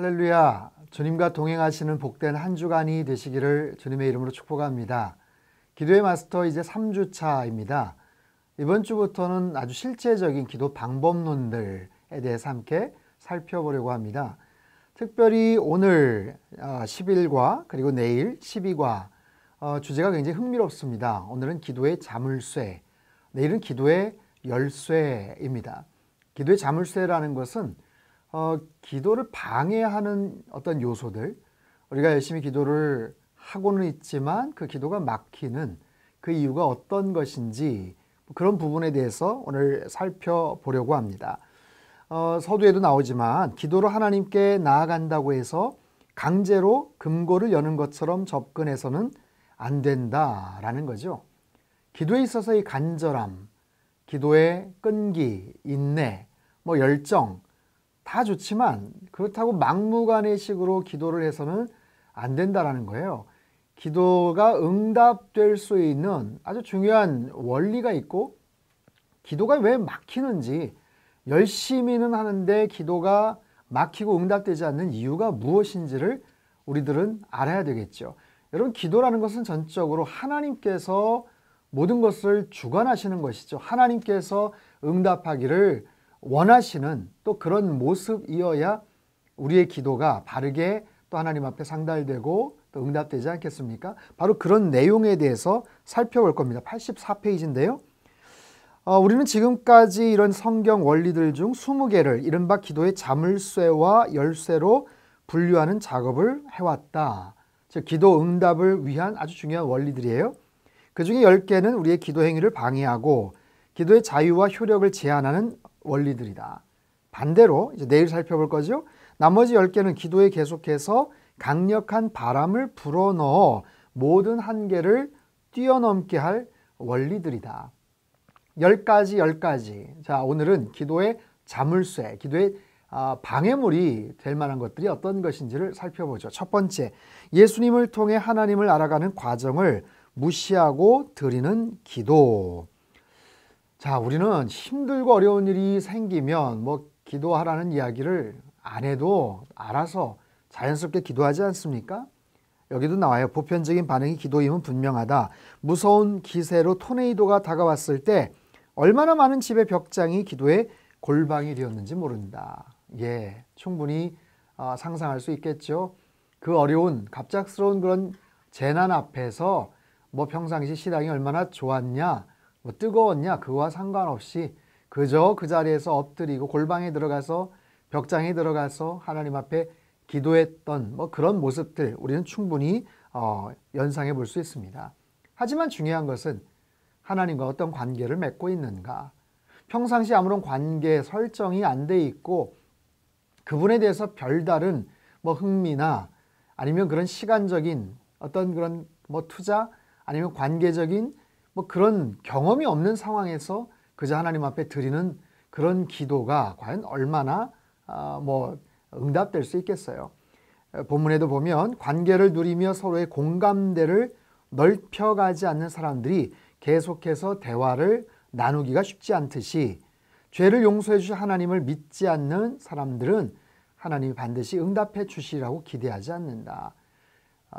할렐루야. 주님과 동행하시는 복된 한 주간이 되시기를 주님의 이름으로 축복합니다. 기도의 마스터 이제 3주차입니다. 이번 주부터는 아주 실제적인 기도 방법론들에 대해서 함께 살펴보려고 합니다. 특별히 오늘 10일과 그리고 내일 12과 주제가 굉장히 흥미롭습니다. 오늘은 기도의 자물쇠, 내일은 기도의 열쇠입니다. 기도의 자물쇠라는 것은 기도를 방해하는 어떤 요소들, 우리가 열심히 기도를 하고는 있지만 그 기도가 막히는 그 이유가 어떤 것인지 그런 부분에 대해서 오늘 살펴보려고 합니다. 서두에도 나오지만 기도로 하나님께 나아간다고 해서 강제로 금고를 여는 것처럼 접근해서는 안 된다라는 거죠. 기도에 있어서 이 간절함, 기도의 끈기, 인내, 열정 다 좋지만 그렇다고 막무가내식으로 기도를 해서는 안 된다라는 거예요. 기도가 응답될 수 있는 아주 중요한 원리가 있고, 기도가 왜 막히는지, 열심히는 하는데 기도가 막히고 응답되지 않는 이유가 무엇인지를 우리들은 알아야 되겠죠. 여러분, 기도라는 것은 전적으로 하나님께서 모든 것을 주관하시는 것이죠. 하나님께서 응답하기를 원하시는 또 그런 모습이어야 우리의 기도가 바르게 또 하나님 앞에 상달되고 또 응답되지 않겠습니까? 바로 그런 내용에 대해서 살펴볼 겁니다. 84페이지인데요. 우리는 지금까지 이런 성경 원리들 중 20개를 이른바 기도의 자물쇠와 열쇠로 분류하는 작업을 해왔다. 즉 기도 응답을 위한 아주 중요한 원리들이에요. 그 중에 10개는 우리의 기도 행위를 방해하고 기도의 자유와 효력을 제한하는 원리들이다. 반대로 이제 내일 살펴볼 거죠. 나머지 10개는 기도에 계속해서 강력한 바람을 불어넣어 모든 한계를 뛰어넘게 할 원리들이다. 10가지. 자, 오늘은 기도의 자물쇠, 기도의 방해물이 될 만한 것들이 어떤 것인지를 살펴보죠. 첫 번째, 예수님을 통해 하나님을 알아가는 과정을 무시하고 드리는 기도. 자, 우리는 힘들고 어려운 일이 생기면 기도하라는 이야기를 안 해도 알아서 자연스럽게 기도하지 않습니까? 여기도 나와요. 보편적인 반응이 기도임은 분명하다. 무서운 기세로 토네이도가 다가왔을 때 얼마나 많은 집의 벽장이 기도의 골방이 되었는지 모른다. 예, 충분히 상상할 수 있겠죠. 그 어려운 갑작스러운 그런 재난 앞에서 평상시 신앙이 얼마나 좋았냐, 뜨거웠냐, 그와 상관없이 그저 그 자리에서 엎드리고 골방에 들어가서 벽장에 들어가서 하나님 앞에 기도했던 그런 모습들 우리는 충분히 연상해 볼 수 있습니다. 하지만 중요한 것은 하나님과 어떤 관계를 맺고 있는가, 평상시 아무런 관계 설정이 안 돼 있고 그분에 대해서 별다른 흥미나 아니면 그런 시간적인 어떤 그런 투자 아니면 관계적인 그런 경험이 없는 상황에서 그저 하나님 앞에 드리는 그런 기도가 과연 얼마나 응답될 수 있겠어요. 본문에도 보면 관계를 누리며 서로의 공감대를 넓혀가지 않는 사람들이 계속해서 대화를 나누기가 쉽지 않듯이 죄를 용서해 주실 하나님을 믿지 않는 사람들은 하나님이 반드시 응답해 주시라고 기대하지 않는다.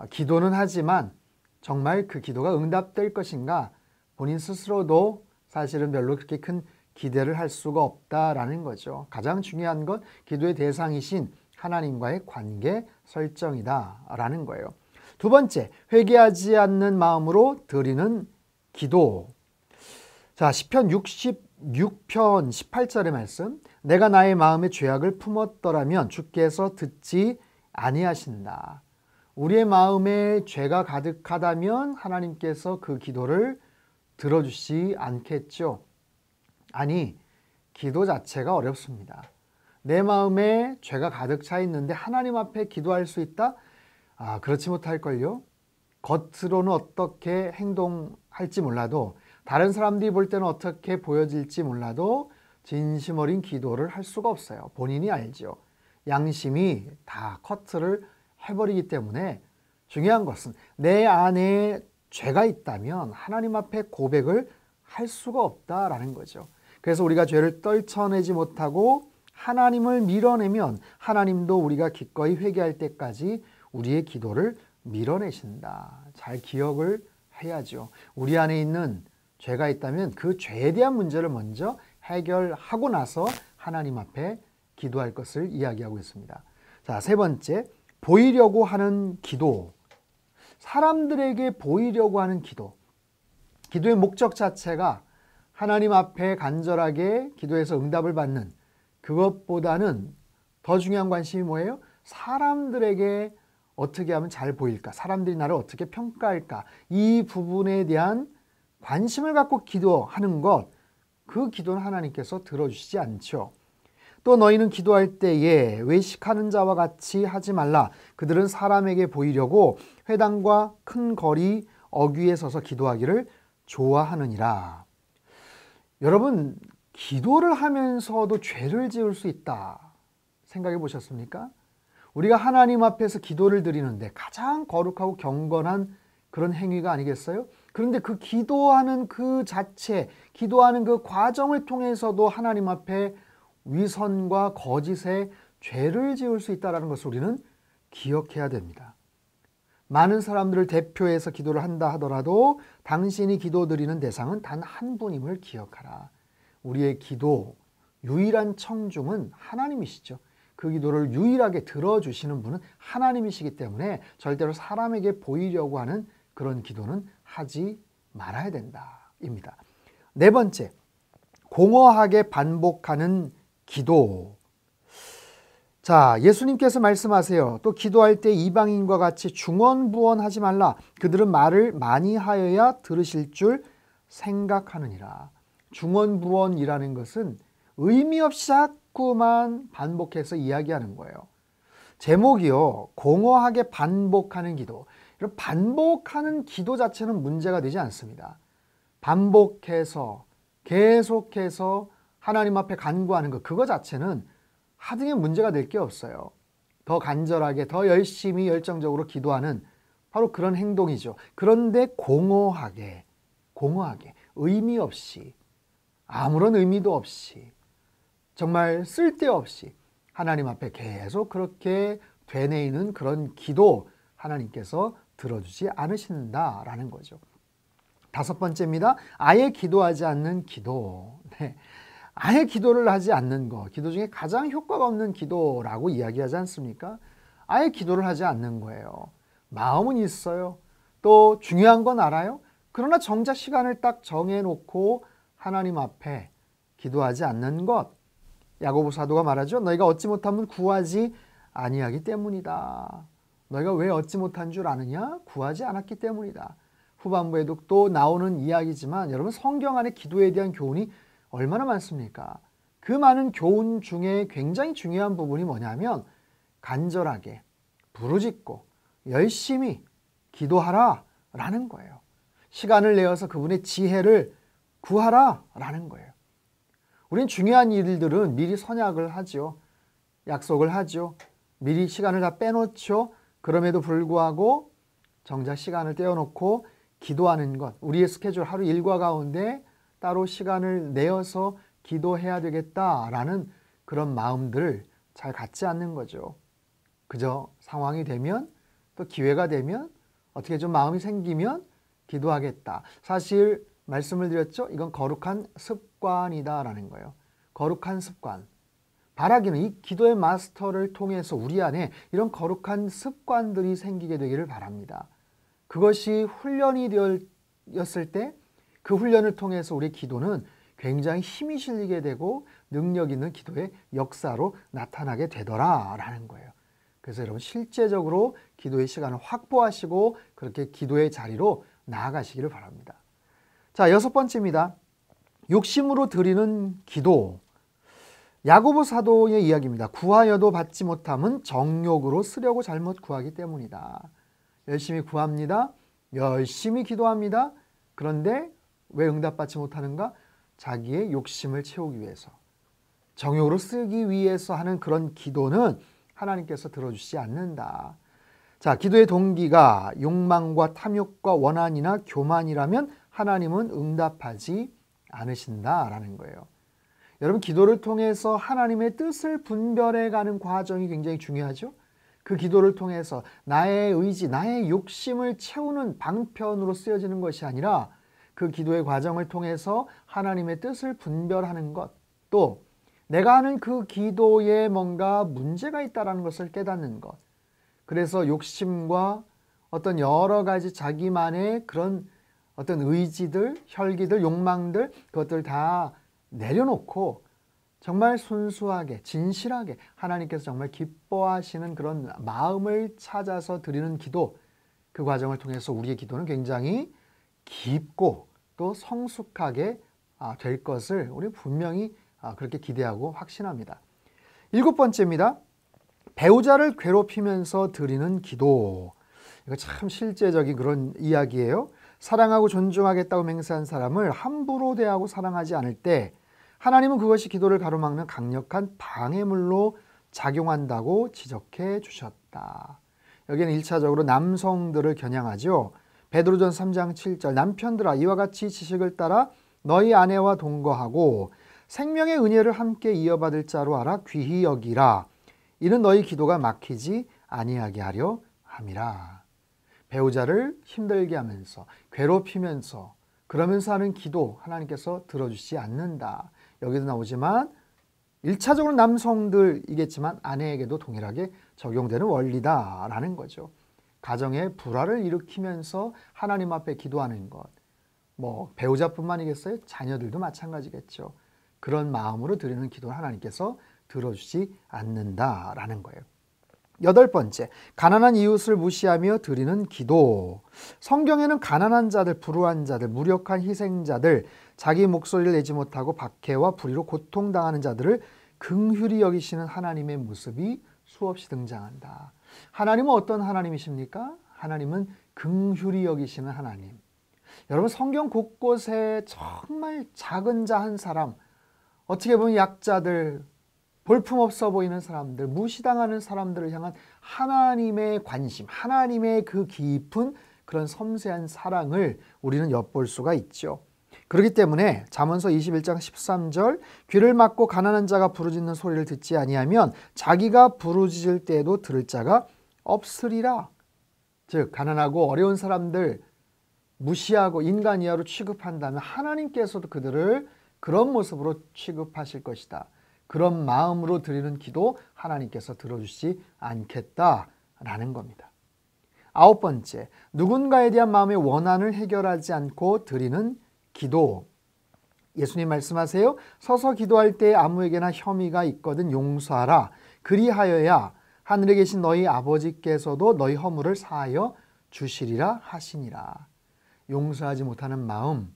기도는 하지만 정말 그 기도가 응답될 것인가 본인 스스로도 사실은 별로 그렇게 큰 기대를 할 수가 없다라는 거죠. 가장 중요한 건 기도의 대상이신 하나님과의 관계 설정이다라는 거예요. 두 번째, 회개하지 않는 마음으로 드리는 기도. 자, 시편 66편 18절의 말씀. 내가 나의 마음에 죄악을 품었더라면 주께서 듣지 아니하신다. 우리의 마음에 죄가 가득하다면 하나님께서 그 기도를 들어주시 않겠죠. 아니, 기도 자체가 어렵습니다. 내 마음에 죄가 가득 차 있는데 하나님 앞에 기도할 수 있다? 그렇지 못할걸요. 겉으로는 어떻게 행동할지 몰라도, 다른 사람들이 볼 때는 어떻게 보여질지 몰라도 진심 어린 기도를 할 수가 없어요. 본인이 알죠. 양심이 다 커트를 해버리기 때문에 중요한 것은 내 안에 죄가 있다면 하나님 앞에 고백을 할 수가 없다라는 거죠. 그래서 우리가 죄를 떨쳐내지 못하고 하나님을 밀어내면 하나님도 우리가 기꺼이 회개할 때까지 우리의 기도를 밀어내신다. 잘 기억을 해야죠. 우리 안에 있는 죄가 있다면 그 죄에 대한 문제를 먼저 해결하고 나서 하나님 앞에 기도할 것을 이야기하고 있습니다. 자, 세 번째, 보이려고 하는 기도. 사람들에게 보이려고 하는 기도. 기도의 목적 자체가 하나님 앞에 간절하게 기도해서 응답을 받는, 그것보다는 더 중요한 관심이 뭐예요? 사람들에게 어떻게 하면 잘 보일까? 사람들이 나를 어떻게 평가할까? 이 부분에 대한 관심을 갖고 기도하는 것, 그 기도는 하나님께서 들어주시지 않죠. 또 너희는 기도할 때에 외식하는 자와 같이 하지 말라. 그들은 사람에게 보이려고 회당과 큰 거리 어귀에 서서 기도하기를 좋아하느니라. 여러분, 기도를 하면서도 죄를 지을 수 있다 생각해 보셨습니까? 우리가 하나님 앞에서 기도를 드리는데 가장 거룩하고 경건한 그런 행위가 아니겠어요? 그런데 그 기도하는 그 자체, 기도하는 그 과정을 통해서도 하나님 앞에 위선과 거짓에 죄를 지을 수 있다는 것을 우리는 기억해야 됩니다. 많은 사람들을 대표해서 기도를 한다 하더라도 당신이 기도드리는 대상은 단 한 분임을 기억하라. 우리의 기도, 유일한 청중은 하나님이시죠. 그 기도를 유일하게 들어주시는 분은 하나님이시기 때문에 절대로 사람에게 보이려고 하는 그런 기도는 하지 말아야 된다 입니다. 네 번째, 공허하게 반복하는 기도. 자, 예수님께서 말씀하세요. 또 기도할 때 이방인과 같이 중언부언하지 말라. 그들은 말을 많이 하여야 들으실 줄 생각하느니라. 중언부언이라는 것은 의미 없이 자꾸만 반복해서 이야기하는 거예요. 제목이요, 공허하게 반복하는 기도. 이런 반복하는 기도 자체는 문제가 되지 않습니다. 반복해서 계속해서 하나님 앞에 간구하는 것, 그거 자체는 하등의 문제가 될 게 없어요. 더 간절하게, 더 열심히 열정적으로 기도하는 바로 그런 행동이죠. 그런데 공허하게, 의미 없이, 아무런 의미도 없이, 정말 쓸데없이 하나님 앞에 계속 그렇게 되뇌이는 그런 기도, 하나님께서 들어주지 않으신다라는 거죠. 다섯 번째입니다. 아예 기도하지 않는 기도. 네. 아예 기도를 하지 않는 것, 기도 중에 가장 효과가 없는 기도라고 이야기하지 않습니까? 아예 기도를 하지 않는 거예요. 마음은 있어요. 또 중요한 건 알아요. 그러나 정작 시간을 딱 정해놓고 하나님 앞에 기도하지 않는 것. 야고보 사도가 말하죠. 너희가 얻지 못하면 구하지 아니하기 때문이다. 너희가 왜 얻지 못한 줄 아느냐? 구하지 않았기 때문이다. 후반부에도 또 나오는 이야기지만 여러분, 성경 안에 기도에 대한 교훈이 얼마나 많습니까? 그 많은 교훈 중에 굉장히 중요한 부분이 뭐냐면 간절하게 부르짖고 열심히 기도하라 라는 거예요. 시간을 내어서 그분의 지혜를 구하라 라는 거예요. 우린 중요한 일들은 미리 선약을 하죠. 약속을 하죠. 미리 시간을 다 빼놓죠. 그럼에도 불구하고 정작 시간을 떼어놓고 기도하는 것, 우리의 스케줄 하루 일과 가운데 따로 시간을 내어서 기도해야 되겠다라는 그런 마음들을 잘 갖지 않는 거죠. 그저 상황이 되면, 또 기회가 되면, 어떻게 좀 마음이 생기면 기도하겠다. 사실 말씀을 드렸죠. 이건 거룩한 습관이다라는 거예요. 거룩한 습관. 바라기는 이 기도의 마스터를 통해서 우리 안에 이런 거룩한 습관들이 생기게 되기를 바랍니다. 그것이 훈련이 되었을 때 그 훈련을 통해서 우리의 기도는 굉장히 힘이 실리게 되고 능력 있는 기도의 역사로 나타나게 되더라라는 거예요. 그래서 여러분, 실제적으로 기도의 시간을 확보하시고 그렇게 기도의 자리로 나아가시기를 바랍니다. 자, 여섯 번째입니다. 욕심으로 드리는 기도. 야고보 사도의 이야기입니다. 구하여도 받지 못함은 정욕으로 쓰려고 잘못 구하기 때문이다. 열심히 구합니다. 열심히 기도합니다. 그런데 왜 응답받지 못하는가? 자기의 욕심을 채우기 위해서, 정욕으로 쓰기 위해서 하는 그런 기도는 하나님께서 들어주시지 않는다. 자, 기도의 동기가 욕망과 탐욕과 원한이나 교만이라면 하나님은 응답하지 않으신다라는 거예요. 여러분, 기도를 통해서 하나님의 뜻을 분별해가는 과정이 굉장히 중요하죠. 그 기도를 통해서 나의 의지, 나의 욕심을 채우는 방편으로 쓰여지는 것이 아니라 그 기도의 과정을 통해서 하나님의 뜻을 분별하는 것, 또 내가 하는 그 기도에 뭔가 문제가 있다는 것을 깨닫는 것. 그래서 욕심과 어떤 여러 가지 자기만의 그런 어떤 의지들, 혈기들, 욕망들, 그것들 다 내려놓고 정말 순수하게, 진실하게 하나님께서 정말 기뻐하시는 그런 마음을 찾아서 드리는 기도, 그 과정을 통해서 우리의 기도는 굉장히 깊고 또 성숙하게 될 것을 우리 분명히 그렇게 기대하고 확신합니다. 7번째입니다. 배우자를 괴롭히면서 드리는 기도. 이거 참 실제적인 그런 이야기예요. 사랑하고 존중하겠다고 맹세한 사람을 함부로 대하고 사랑하지 않을 때 하나님은 그것이 기도를 가로막는 강력한 방해물로 작용한다고 지적해 주셨다. 여기는 1차적으로 남성들을 겨냥하죠. 베드로전 3장 7절 남편들아 이와 같이 지식을 따라 너희 아내와 동거하고 생명의 은혜를 함께 이어받을 자로 알아 귀히 여기라. 이는 너희 기도가 막히지 아니하게 하려 함이라. 배우자를 힘들게 하면서 괴롭히면서 그러면서 하는 기도 하나님께서 들어주시지 않는다. 여기도 나오지만 1차적으로 남성들이겠지만 아내에게도 동일하게 적용되는 원리다라는 거죠. 가정의 불화를 일으키면서 하나님 앞에 기도하는 것. 뭐 배우자뿐만이겠어요? 자녀들도 마찬가지겠죠. 그런 마음으로 드리는 기도를 하나님께서 들어주지 않는다라는 거예요. 8번째, 가난한 이웃을 무시하며 드리는 기도. 성경에는 가난한 자들, 불우한 자들, 무력한 희생자들, 자기 목소리를 내지 못하고 박해와 불의로 고통당하는 자들을 긍휼히 여기시는 하나님의 모습이 수없이 등장한다. 하나님은 어떤 하나님이십니까? 하나님은 긍휼히 여기시는 하나님. 여러분, 성경 곳곳에 정말 작은 자 한 사람, 어떻게 보면 약자들, 볼품없어 보이는 사람들, 무시당하는 사람들을 향한 하나님의 관심, 하나님의 그 깊은 그런 섬세한 사랑을 우리는 엿볼 수가 있죠. 그렇기 때문에 잠언서 21장 13절 귀를 막고 가난한 자가 부르짖는 소리를 듣지 아니하면 자기가 부르짖을 때에도 들을 자가 없으리라. 즉 가난하고 어려운 사람들 무시하고 인간 이하로 취급한다면 하나님께서도 그들을 그런 모습으로 취급하실 것이다. 그런 마음으로 드리는 기도 하나님께서 들어주시지 않겠다라는 겁니다. 9번째, 누군가에 대한 마음의 원한을 해결하지 않고 드리는 기도. 예수님 말씀하세요. 서서 기도할 때 아무에게나 혐의가 있거든 용서하라. 그리하여야 하늘에 계신 너희 아버지께서도 너희 허물을 사하여 주시리라 하시니라. 용서하지 못하는 마음,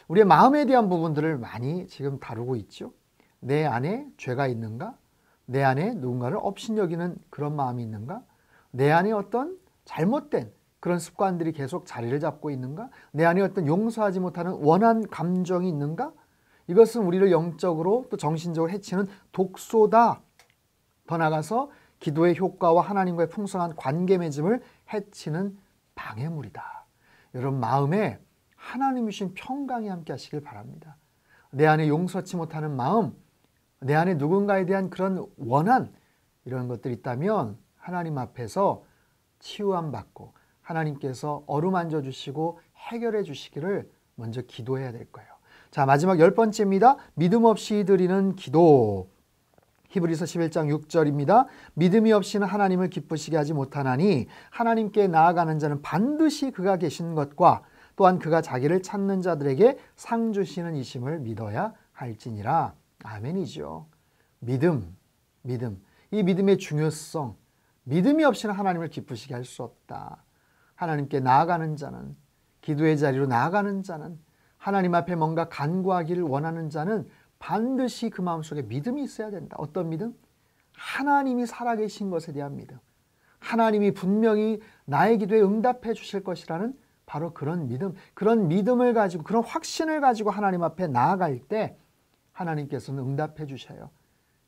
우리의 마음에 대한 부분들을 많이 지금 다루고 있죠. 내 안에 죄가 있는가? 내 안에 누군가를 업신여기는 그런 마음이 있는가? 내 안에 어떤 잘못된 그런 습관들이 계속 자리를 잡고 있는가? 내 안에 어떤 용서하지 못하는 원한 감정이 있는가? 이것은 우리를 영적으로 또 정신적으로 해치는 독소다. 더 나아가서 기도의 효과와 하나님과의 풍성한 관계 맺음을 해치는 방해물이다. 여러분, 마음에 하나님이 주신 평강이 함께 하시길 바랍니다. 내 안에 용서치 못하는 마음, 내 안에 누군가에 대한 그런 원한, 이런 것들이 있다면 하나님 앞에서 치유함 받고 하나님께서 어루만져 주시고 해결해 주시기를 먼저 기도해야 될 거예요. 자, 마지막 10번째입니다. 믿음 없이 드리는 기도. 히브리서 11장 6절입니다. 믿음이 없이는 하나님을 기쁘시게 하지 못하나니 하나님께 나아가는 자는 반드시 그가 계신 것과 또한 그가 자기를 찾는 자들에게 상 주시는 이심을 믿어야 할지니라. 아멘이죠. 믿음. 이 믿음의 중요성. 믿음이 없이는 하나님을 기쁘시게 할 수 없다. 하나님께 나아가는 자는, 기도의 자리로 나아가는 자는, 하나님 앞에 뭔가 간구하기를 원하는 자는 반드시 그 마음속에 믿음이 있어야 된다. 어떤 믿음? 하나님이 살아계신 것에 대한 믿음. 하나님이 분명히 나의 기도에 응답해 주실 것이라는 바로 그런 믿음, 그런 믿음을 가지고, 그런 확신을 가지고 하나님 앞에 나아갈 때 하나님께서는 응답해 주셔요.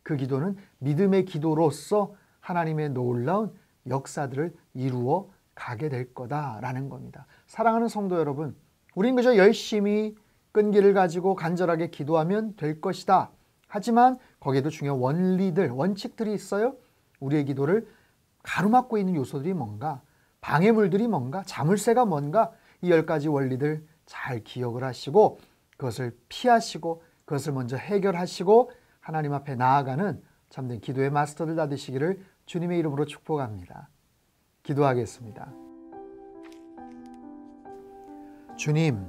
그 기도는 믿음의 기도로서 하나님의 놀라운 역사들을 이루어 가게 될 거다라는 겁니다. 사랑하는 성도 여러분, 우린 그저 열심히 끈기를 가지고 간절하게 기도하면 될 것이다. 하지만 거기에도 중요한 원리들, 원칙들이 있어요. 우리의 기도를 가로막고 있는 요소들이 뭔가, 방해물들이 뭔가, 자물쇠가 뭔가, 이 10가지 원리들 잘 기억을 하시고 그것을 피하시고 그것을 먼저 해결하시고 하나님 앞에 나아가는 참된 기도의 마스터들 다 되시기를 주님의 이름으로 축복합니다. 기도하겠습니다. 주님,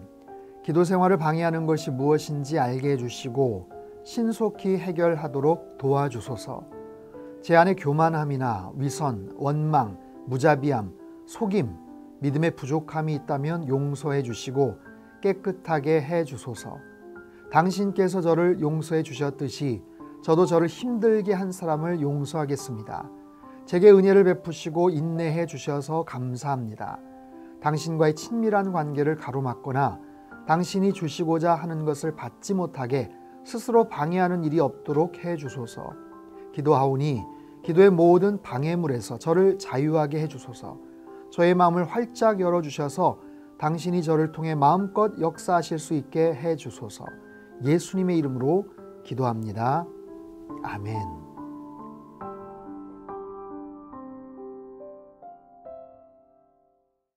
기도 생활을 방해하는 것이 무엇인지 알게 해주시고 신속히 해결하도록 도와주소서. 제 안에 교만함이나 위선, 원망, 무자비함, 속임, 믿음의 부족함이 있다면 용서해 주시고 깨끗하게 해 주소서. 당신께서 저를 용서해 주셨듯이 저도 저를 힘들게 한 사람을 용서하겠습니다. 제게 은혜를 베푸시고 인내해 주셔서 감사합니다. 당신과의 친밀한 관계를 가로막거나 당신이 주시고자 하는 것을 받지 못하게 스스로 방해하는 일이 없도록 해 주소서. 기도하오니 기도의 모든 방해물에서 저를 자유하게 해 주소서. 저의 마음을 활짝 열어주셔서 당신이 저를 통해 마음껏 역사하실 수 있게 해 주소서. 예수님의 이름으로 기도합니다. 아멘.